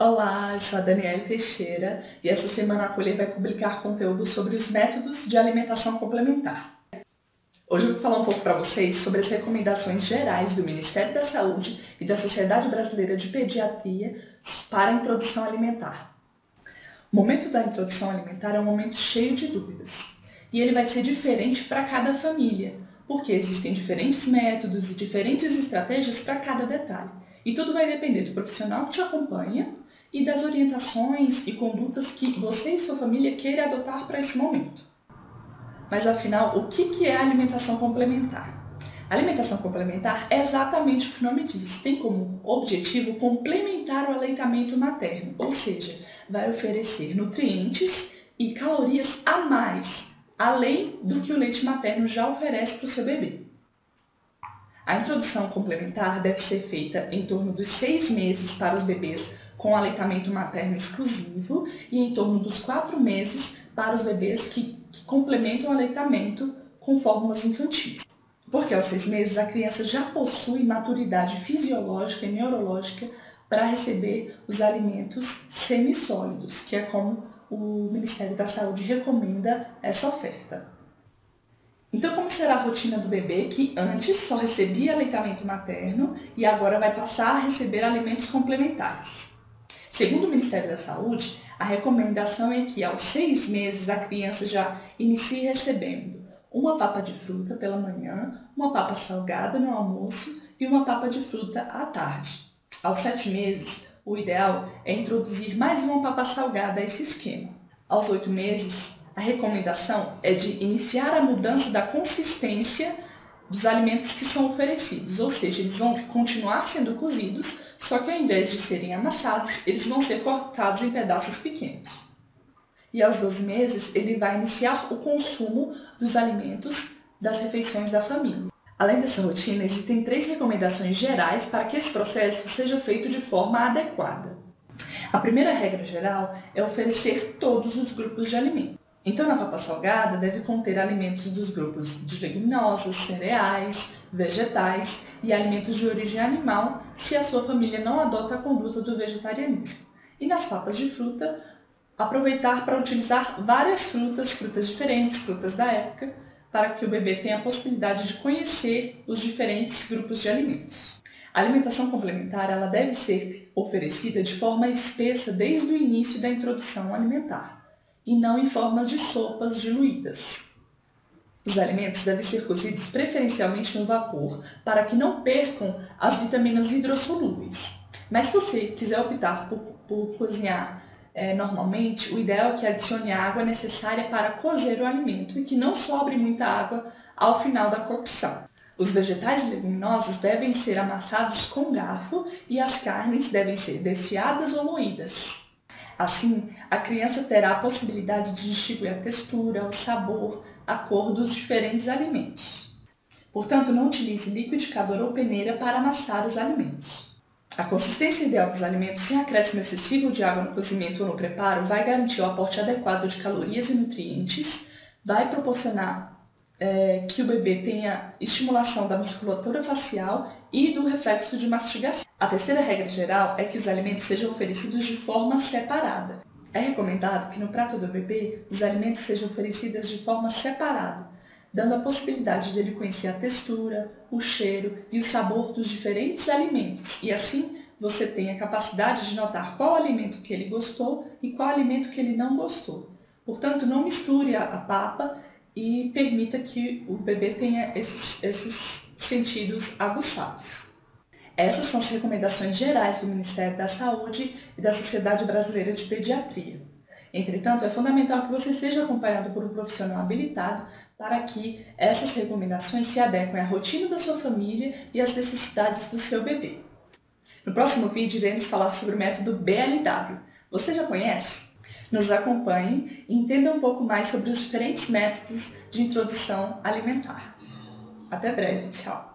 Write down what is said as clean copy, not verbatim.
Olá, eu sou a Daniela Teixeira e essa semana a Colher vai publicar conteúdo sobre os métodos de alimentação complementar. Hoje eu vou falar um pouco para vocês sobre as recomendações gerais do Ministério da Saúde e da Sociedade Brasileira de Pediatria para a introdução alimentar. O momento da introdução alimentar é um momento cheio de dúvidas e ele vai ser diferente para cada família, porque existem diferentes métodos e diferentes estratégias para cada detalhe. E tudo vai depender do profissional que te acompanha e das orientações e condutas que você e sua família queiram adotar para esse momento. Mas afinal, o que é a alimentação complementar? A alimentação complementar é exatamente o que o nome diz. Tem como objetivo complementar o aleitamento materno, ou seja, vai oferecer nutrientes e calorias a mais, além do que o leite materno já oferece para o seu bebê. A introdução complementar deve ser feita em torno dos 6 meses para os bebês com aleitamento materno exclusivo e em torno dos 4 meses para os bebês que complementam o aleitamento com fórmulas infantis. Porque aos 6 meses a criança já possui maturidade fisiológica e neurológica para receber os alimentos semissólidos, que é como o Ministério da Saúde recomenda essa oferta. Então, como será a rotina do bebê que antes só recebia aleitamento materno e agora vai passar a receber alimentos complementares? Segundo o Ministério da Saúde, a recomendação é que aos 6 meses a criança já inicie recebendo uma papa de fruta pela manhã, uma papa salgada no almoço e uma papa de fruta à tarde. Aos 7 meses, o ideal é introduzir mais uma papa salgada a esse esquema. Aos 8 meses, a recomendação é de iniciar a mudança da consistência dos alimentos que são oferecidos, ou seja, eles vão continuar sendo cozidos, só que ao invés de serem amassados, eles vão ser cortados em pedaços pequenos. E aos 12 meses, ele vai iniciar o consumo dos alimentos das refeições da família. Além dessa rotina, existem 3 recomendações gerais para que esse processo seja feito de forma adequada. A primeira regra geral é oferecer todos os grupos de alimentos. Então, na papa salgada deve conter alimentos dos grupos de leguminosas, cereais, vegetais e alimentos de origem animal, se a sua família não adota a conduta do vegetarianismo. E nas papas de fruta, aproveitar para utilizar várias frutas diferentes, frutas da época, para que o bebê tenha a possibilidade de conhecer os diferentes grupos de alimentos. A alimentação complementar ela deve ser oferecida de forma espessa desde o início da introdução alimentar, e não em formas de sopas diluídas. Os alimentos devem ser cozidos preferencialmente no vapor para que não percam as vitaminas hidrossolúveis. Mas se você quiser optar por cozinhar normalmente, o ideal é que adicione a água necessária para cozer o alimento e que não sobre muita água ao final da cocção. Os vegetais e leguminosos devem ser amassados com garfo e as carnes devem ser desfiadas ou moídas. Assim, a criança terá a possibilidade de distinguir a textura, o sabor, a cor dos diferentes alimentos. Portanto, não utilize liquidificador ou peneira para amassar os alimentos. A consistência ideal dos alimentos sem acréscimo excessivo de água no cozimento ou no preparo vai garantir o aporte adequado de calorias e nutrientes, vai proporcionar que o bebê tenha estimulação da musculatura facial e do reflexo de mastigação. A terceira regra geral é que os alimentos sejam oferecidos de forma separada. É recomendado que no prato do bebê os alimentos sejam oferecidos de forma separada, dando a possibilidade dele conhecer a textura, o cheiro e o sabor dos diferentes alimentos, e assim você tem a capacidade de notar qual alimento que ele gostou e qual alimento que ele não gostou. Portanto, não misture a papa e permita que o bebê tenha esses sentidos aguçados. Essas são as recomendações gerais do Ministério da Saúde e da Sociedade Brasileira de Pediatria. Entretanto, é fundamental que você seja acompanhado por um profissional habilitado para que essas recomendações se adequem à rotina da sua família e às necessidades do seu bebê. No próximo vídeo, iremos falar sobre o método BLW. Você já conhece? Nos acompanhe e entenda um pouco mais sobre os diferentes métodos de introdução alimentar. Até breve, tchau!